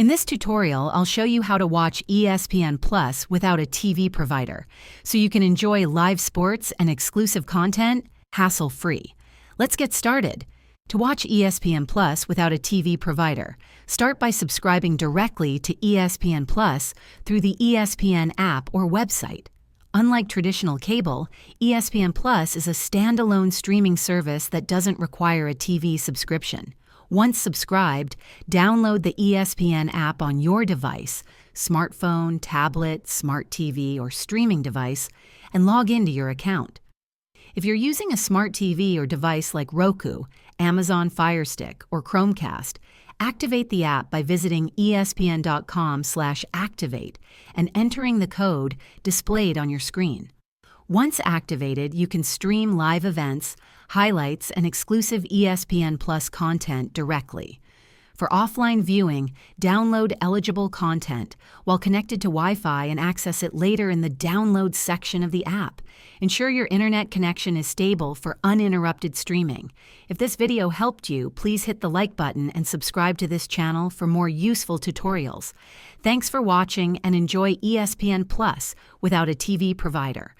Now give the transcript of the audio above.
In this tutorial, I'll show you how to watch ESPN Plus without a TV provider, so you can enjoy live sports and exclusive content hassle-free. Let's get started. To watch ESPN Plus without a TV provider, start by subscribing directly to ESPN Plus through the ESPN app or website. Unlike traditional cable, ESPN Plus is a standalone streaming service that doesn't require a TV subscription. Once subscribed, download the ESPN app on your device, smartphone, tablet, smart TV, or streaming device, and log into your account. If you're using a smart TV or device like Roku, Amazon Fire Stick, or Chromecast, activate the app by visiting espn.com/activate and entering the code displayed on your screen. Once activated, you can stream live events, highlights, and exclusive ESPN Plus content directly. For offline viewing, download eligible content while connected to Wi-Fi and access it later in the Download section of the app. Ensure your internet connection is stable for uninterrupted streaming. If this video helped you, please hit the like button and subscribe to this channel for more useful tutorials. Thanks for watching and enjoy ESPN Plus without a TV provider.